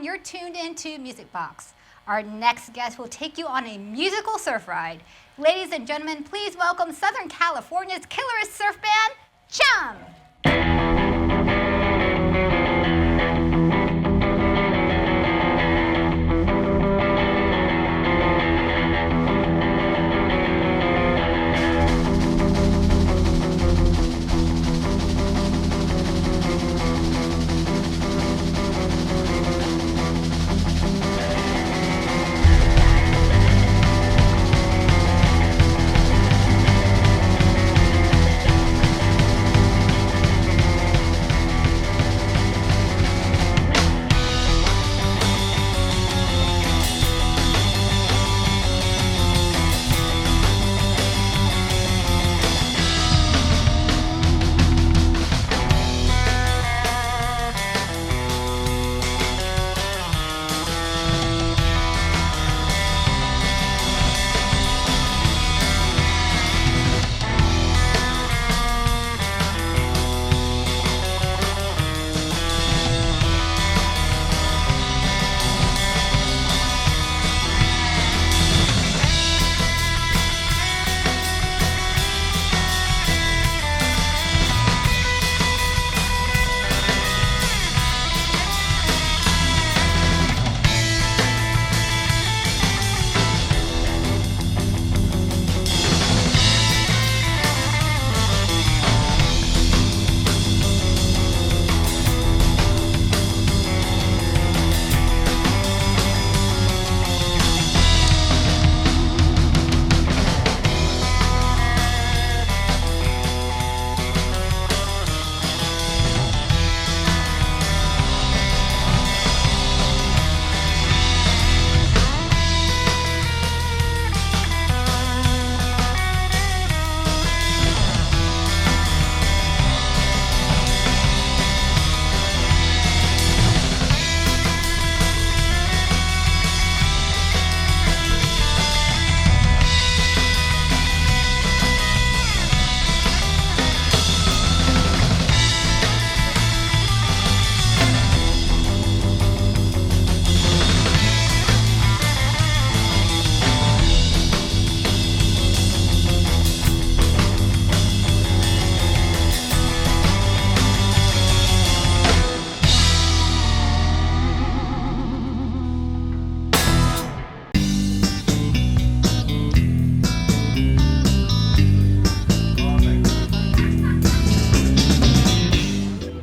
and you're tuned into Music Box. Our next guest will take you on a musical surf ride. Ladies and gentlemen, please welcome Southern California's killerest surf band, CHUM!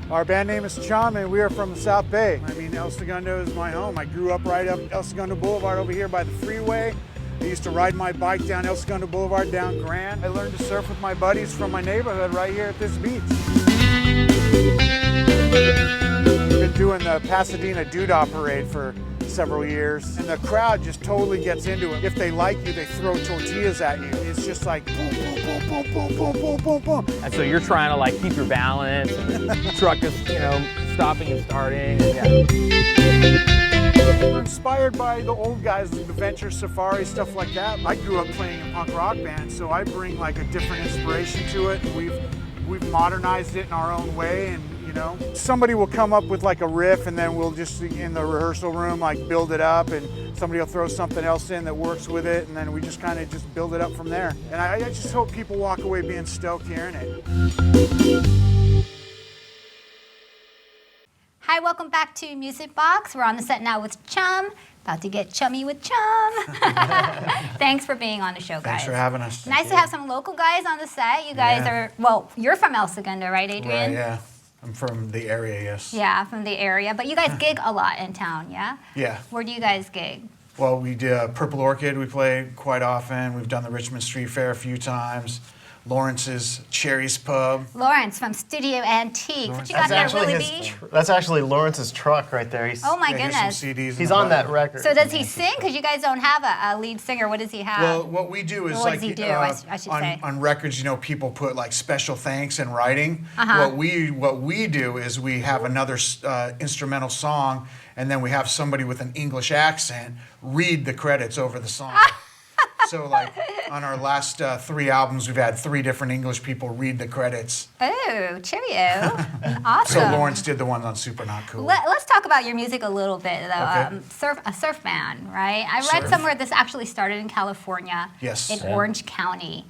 Our band name is CHUM, and we are from the South Bay. I mean, El Segundo is my home. I grew up right up El Segundo Boulevard over here by the freeway. I used to ride my bike down El Segundo Boulevard, down Grand. I learned to surf with my buddies from my neighborhood right here at this beach. We've been doing the Pasadena Doodah Parade for several years, and the crowd just totally gets into it. If they like you, they throw tortillas at you. It's just like boom, boom, boom, boom, boom, boom, boom, boom, boom. And so you're trying to like keep your balance, and the truck is, stopping and starting. And We're inspired by the old guys, the Venture Safari, stuff like that. I grew up playing in punk rock bands, so I bring like a different inspiration to it. We've modernized it in our own way, and somebody will come up with like a riff, and then we'll just in the rehearsal room like build it up, and somebody will throw something else in that works with it, and then we just kind of just build it up from there. And I just hope people walk away being stoked hearing it. Hi, welcome back to Music Box. We're on the set now with CHUM. About to get chummy with CHUM. Thanks for being on the show, guys. Thanks for having us. Nice to have some local guys on the set. You guys are, well, you're from El Segundo, right, Adrian? Right, yeah. I'm from the area, yes. Yeah, from the area. But you guys gig a lot in town, yeah? Yeah. Where do you guys gig? Well, we did Purple Orchid, we play quite often. We've done the Richmond Street Fair a few times. Lawrence's Cherry's Pub. Lawrence from Studio Antiques. What you got there, Willie B? That's actually Lawrence's truck right there. Oh my goodness. He's on that record. So does he sing? Because you guys don't have a lead singer. What does he have? Well, what we do is what does he do, I should say. On records, people put like special thanks in writing. Uh-huh. What we do is we have another instrumental song, and then we have somebody with an English accent read the credits over the song. So like On our last 3 albums, we've had 3 different English people read the credits. Oh, cheerio. Awesome. So Lawrence did the ones on Super Not Cool. Let's talk about your music a little bit, though. Okay. A surf band, right? I read Surf. somewhere this actually started in California, Yes. in Yeah. Orange County.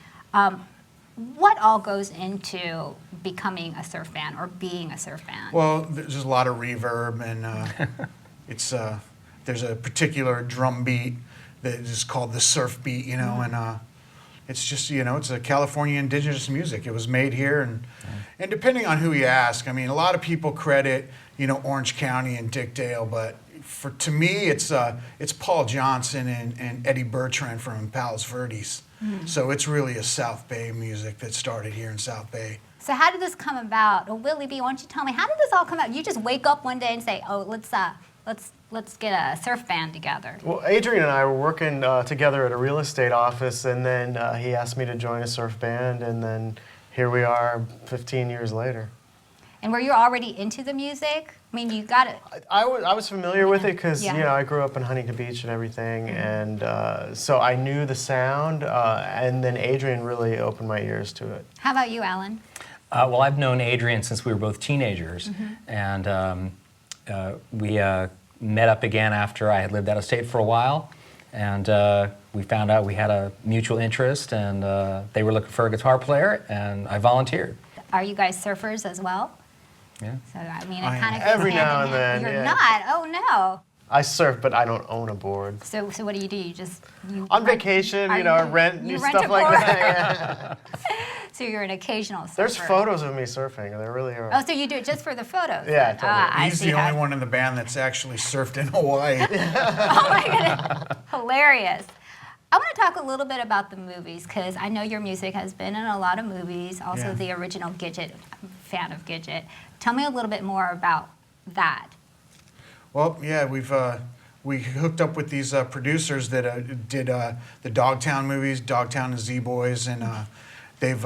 What all goes into becoming a surf band or being a surf band? Well, there's a lot of reverb, and it's there's a particular drum beat that is called the surf beat, you know, and it's just, you know, it's a California indigenous music. It was made here, and depending on who you ask, I mean, a lot of people credit, you know, Orange County and Dick Dale, but to me, it's Paul Johnson and Eddie Bertrand from Palos Verdes. So it's really a South Bay music that started here in South Bay. So how did this come about? Well, Willie B, why don't you tell me, how did this all come out? You just wake up one day and say, oh, let's get a surf band together. Well, Adrian and I were working together at a real estate office, and then he asked me to join a surf band, and then here we are 15 years later. And were you already into the music? I mean, you got it. I was familiar with it because, Yeah. you know, I grew up in Huntington Beach and everything, and so I knew the sound, and then Adrian really opened my ears to it. How about you, Alan? Well, I've known Adrian since we were both teenagers, and we met up again after I had lived out of state for a while, and we found out we had a mutual interest, and they were looking for a guitar player, and I volunteered. Are you guys surfers as well? Yeah. So, I mean, I it kind am. of goes Every hand now in and hand. then, You're yeah. not? Oh, no. I surf, but I don't own a board. So what do? You On vacation, Are you know, you- rent you new rent stuff a like board? that. Yeah. So you're an occasional surfer. There's photos of me surfing. There really are. Oh, so you do it just for the photos? Yeah, then? totally. I He's see the how- only one in the band that's actually surfed in Hawaii. Oh my goodness, hilarious. I want to talk a little bit about the movies because I know your music has been in a lot of movies. Also, Yeah. the original Gidget. I'm a fan of Gidget. Tell me a little bit more about that. Well, yeah, we hooked up with these producers that did the Dogtown movies, Dogtown and Z-Boys, and they've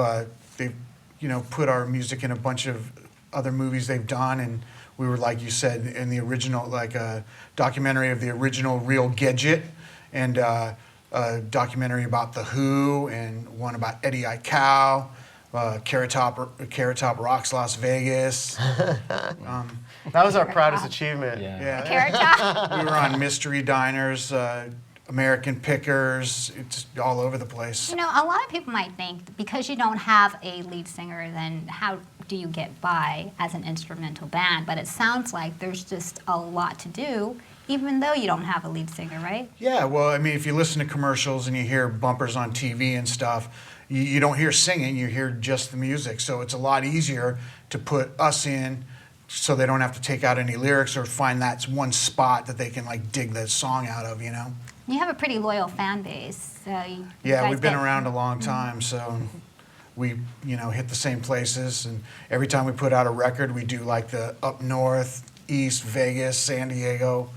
you know, put our music in a bunch of other movies they've done, and we were, like you said, in the original, like a documentary of the original real Gidget, and a documentary about The Who, and one about Eddie Aikau, Carrot Top Rocks Las Vegas. That was our proudest achievement. Yeah. Carrot Top? We were on Mystery Diners, American Pickers, it's all over the place. You know, a lot of people might think because you don't have a lead singer, then how do you get by as an instrumental band? But it sounds like there's just a lot to do, even though you don't have a lead singer, right? Yeah, well, I mean, if you listen to commercials and you hear bumpers on TV and stuff, you don't hear singing, you hear just the music. So it's a lot easier to put us in so they don't have to take out any lyrics or find that one spot that they can, like, dig the song out of, you know? You have a pretty loyal fan base. You Yeah, guys we've been get- around a long time, so we, you know, hit the same places, and every time we put out a record, we do like the up north, east, Vegas, San Diego.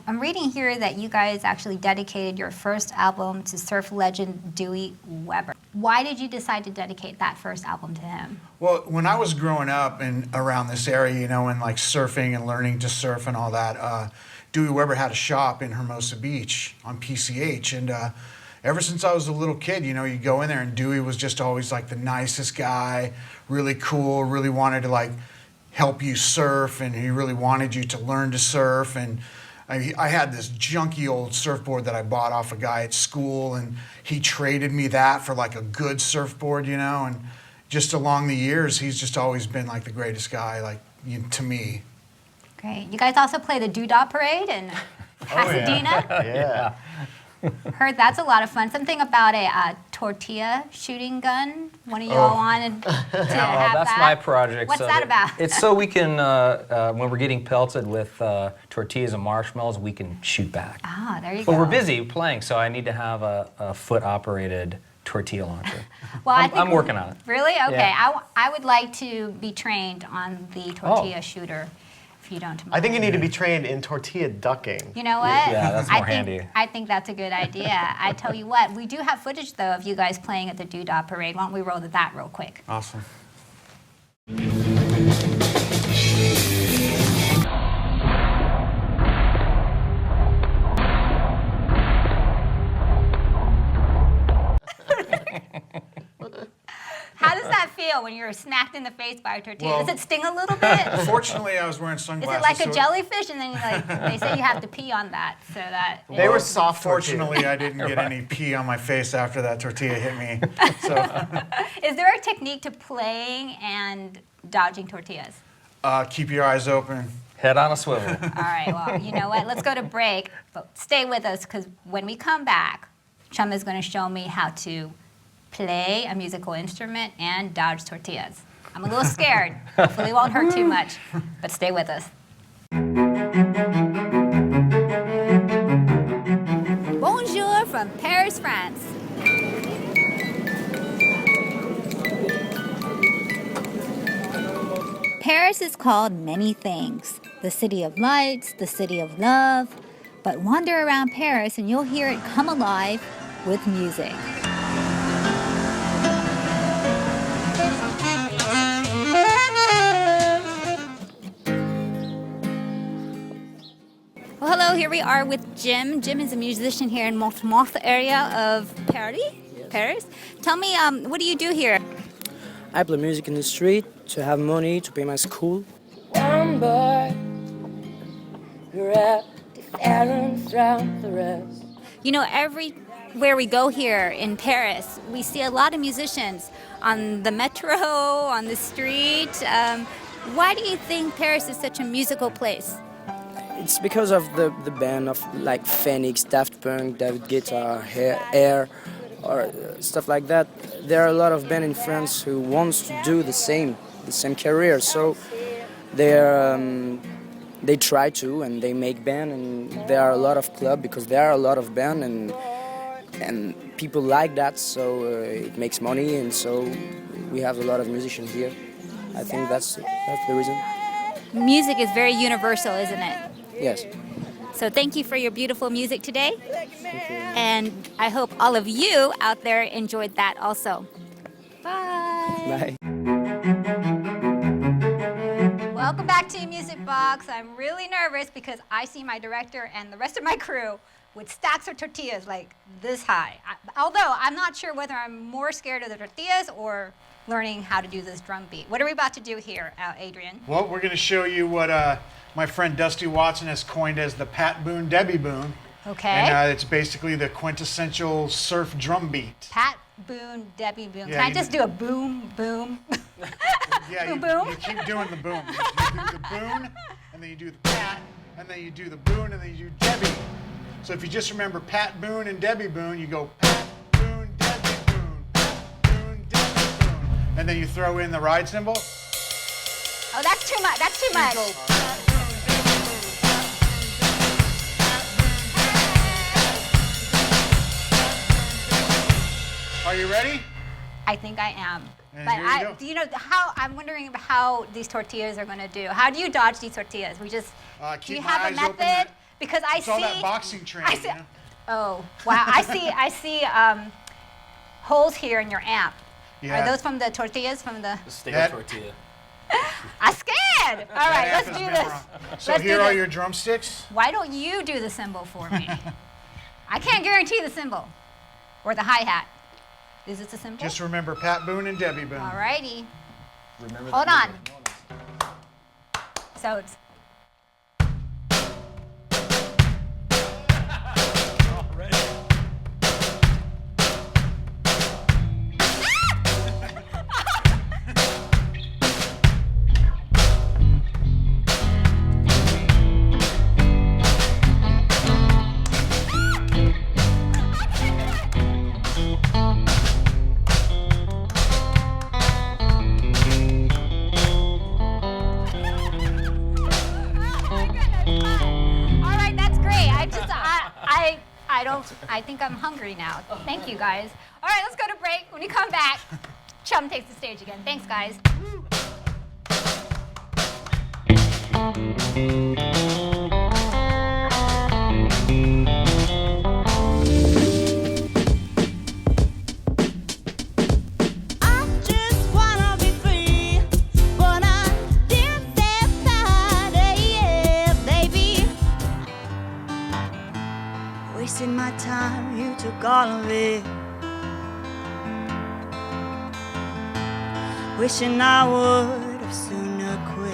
I'm reading here that you guys actually dedicated your first album to surf legend Dewey Weber. Why did you decide to dedicate that first album to him? Well, when I was growing up and around this area, you know, and like surfing and learning to surf and all that, Dewey Weber had a shop in Hermosa Beach on PCH, and ever since I was a little kid, you know, you go in there and Dewey was just always like the nicest guy, really cool, really wanted to like help you surf, and he really wanted you to learn to surf. And I had this junky old surfboard that I bought off a guy at school, and he traded me that for like a good surfboard, you know, and just along the years, he's just always been like the greatest guy, like, to me. Great. You guys also play the Doodah Parade in Pasadena. Yeah. Heard that's a lot of fun. Something about a tortilla shooting gun. One of y'all wanted to have That's that. my project. What's that about? It's so we can, when we're getting pelted with tortillas and marshmallows, we can shoot back. Ah, there you go. But we're busy playing, so I need to have a foot-operated tortilla launcher. Well, I'm working on it. Really? Okay. Yeah. I would like to be trained on the tortilla shooter, if you don't mind. I think you need to be trained in tortilla ducking. You know what? Yeah, that's more handy. I think that's a good idea. I tell you what, we do have footage, though, of you guys playing at the Doodah Parade. Why don't we roll that real quick? Awesome. feel when you're smacked in the face by a tortilla? Well- Does it sting a little bit? Fortunately, I was wearing Is sunglasses. it like a so- jellyfish? And then they say you have to pee on that so that. They were soft tortillas. Fortunately, I didn't get any pee on my face after that tortilla hit me. So, Is there a technique to playing and dodging tortillas? keep your eyes open. Head on a swivel. All right, well, you know what? Let's go to break, but stay with us because when we come back, Chum is going to show me how to play a musical instrument and dodge tortillas. I'm a little scared. Hopefully it won't hurt too much, but stay with us. Bonjour from Paris, France. Paris is called many things. The city of lights, the city of love. But wander around Paris and you'll hear it come alive with music. Well, hello, here we are with Jim. Jim is a musician here in Montmartre area of Paris. Yes. Paris. Tell me, what do you do here? I play music in the street to have money to pay my school. One boy who rapped different from the rest. You know, everywhere we go here in Paris, we see a lot of musicians on the metro, on the street. Why do you think Paris is such a musical place? It's because of the band of like Phoenix, Daft Punk, David Guetta, Air, or stuff like that. There are a lot of bands in France who wants to do the same career. So they try to and they make band, and there are a lot of clubs because there are a lot of band and people like that. So it makes money, and so we have a lot of musicians here. I think that's the reason. Music is very universal, isn't it? Yes. So thank you for your beautiful music today. And I hope all of you out there enjoyed that also. Bye. Bye. Welcome back to Music Box. I'm really nervous because I see my director and the rest of my crew with stacks of tortillas like this high. Although I'm not sure whether I'm more scared of the tortillas or learning how to do this drum beat. What are we about to do here, Adrian? Well, we're going to show you what my friend Dusty Watson has coined as the Pat Boone, Debbie Boone. Okay. And it's basically the quintessential surf drum beat. Pat Boone, Debbie Boone. Yeah, Can I you- just do a boom, boom? Yeah, Boom, you, boom. you keep doing the boom. You do the boon, and then you do the pat, and then you do the boon, and then you do Debbie. So if you just remember Pat Boone and Debbie Boone, you go Pat Boone, Debbie Boone, Pat Boone, Debbie Boone, and then you throw in the ride cymbal. Oh, that's too much. That's too You much. go Pat Boone, Debbie Boone, Pat Boone, Debbie Boone, Pat Boone, Debbie Boone. Are you ready? I think I am. And But here you go. do you know how? I'm wondering how these tortillas are going to do. How do you dodge these tortillas? Do Keep you my have a eyes open. method? Because I It's see. all that boxing training. I see. You know? Oh wow! I see holes here in your amp. Yeah. Are those from the tortillas from the? Steak That- tortilla. I'm scared. All right, That let's app do has been this. wrong. So Let's do here are this. your drumsticks. Why don't you do the cymbal for me? I can't guarantee the cymbal or the hi-hat. Is this a cymbal? Just remember Pat Boone and Debbie Boone. All righty. Remember Hold the on. So it's. All right, that's great. I think I'm hungry now. Thank you, guys. All right, let's go to break. When we come back, Chum takes the stage again. Thanks, guys. I just wanna be free, but I didn't yeah, baby. Wasting my time, you took all of it. wishing I would have sooner quit.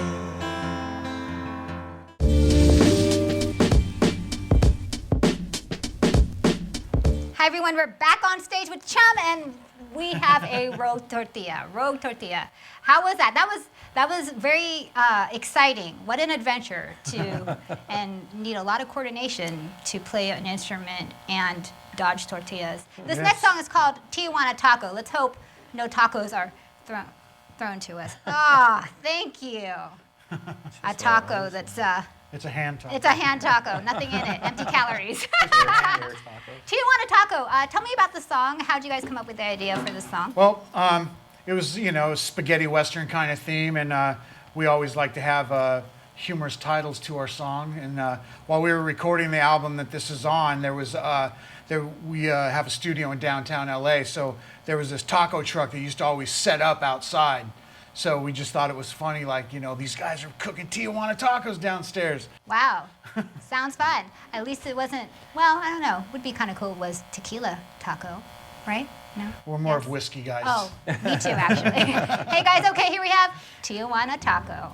Hi everyone, we're back on stage with Chum, and we have a rogue tortilla. Rogue tortilla. How was that? That was very exciting. What an adventure to and need a lot of coordination to play an instrument and dodge tortillas. This next song is called Tijuana Taco. Let's hope no tacos are thrown to us. Ah, thank you. A taco that's It's a hand taco. it's a hand taco, nothing in it, empty calories. Tijuana Taco. Tell me about the song. How'd you guys come up with the idea for this song? Well, it was, you know, a spaghetti western kind of theme, and we always like to have humorous titles to our song. And while we were recording the album that this is on, we have a studio in downtown LA, so there was this taco truck that used to always set up outside. So we just thought it was funny, like, you know, these guys are cooking Tijuana tacos downstairs. Wow, sounds fun. At least it wasn't, well, I don't know. Would be kind of cool if it was tequila taco, right? No? We're more Yes. of whiskey guys. Oh, me too, actually. Hey guys, okay, here we have Tijuana Taco.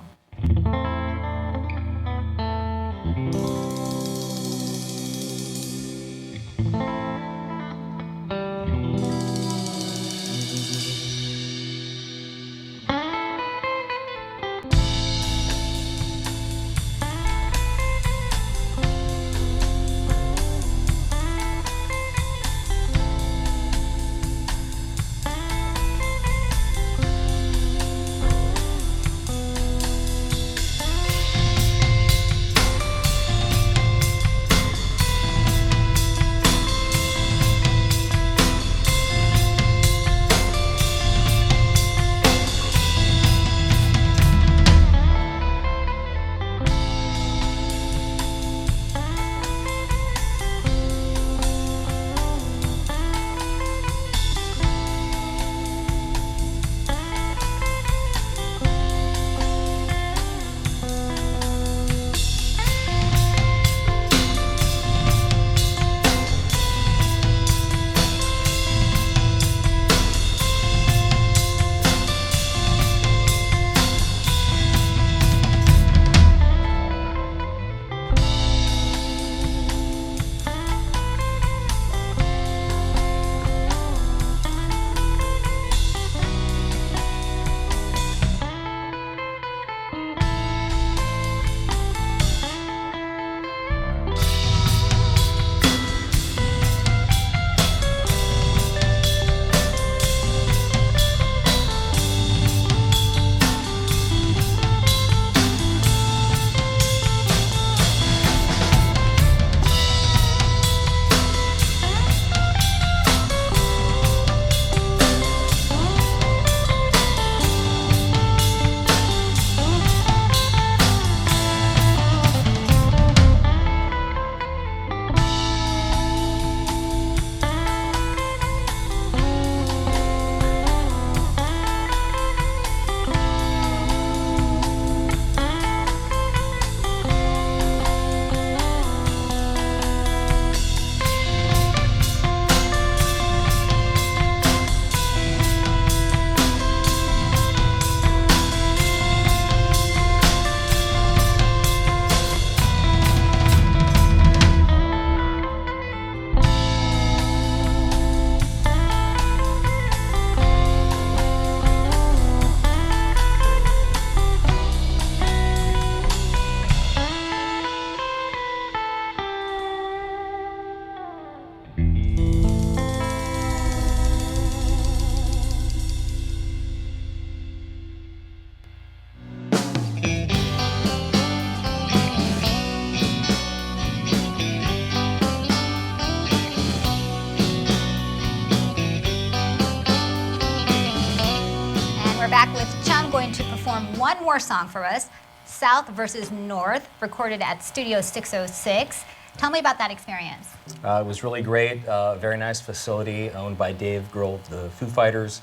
back with CHUM going to perform one more song for us, South versus North, recorded at Studio 606. Tell me about that experience. It was really great. Very nice facility owned by Dave Grohl of the Foo Fighters.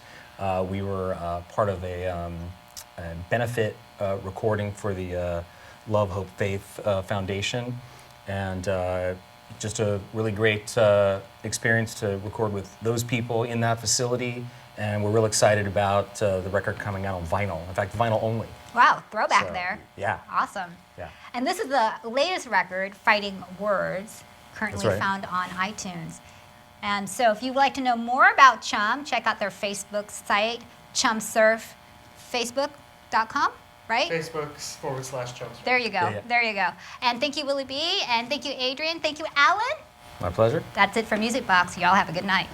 We were part of a benefit recording for the Love, Hope, Faith Foundation, and just a really great experience to record with those people in that facility and we're real excited about the record coming out on vinyl. In fact, vinyl only. Wow, throwback So, there. yeah. Awesome. Yeah. And this is the latest record, Fighting Words, currently That's right. found on iTunes. And so if you'd like to know more about CHUM, check out their Facebook site, chumsurffacebook.com, right? Facebook.com/CHUM. There you go. Yeah, yeah. There you go. And thank you, Willie B. And thank you, Adrian. Thank you, Alan. My pleasure. That's it for Music Box. Y'all have a good night.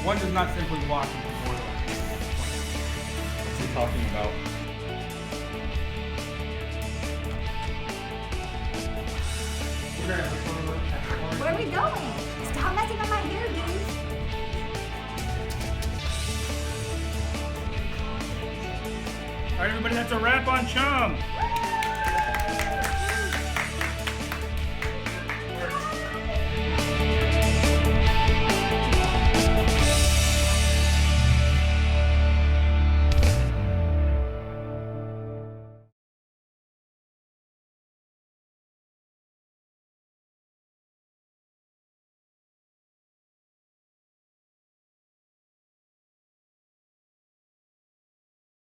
One does not simply walk into the portal. What's he talking about? Where are we going? Stop messing up my hair, dude. All right, everybody, that's a wrap on CHUM.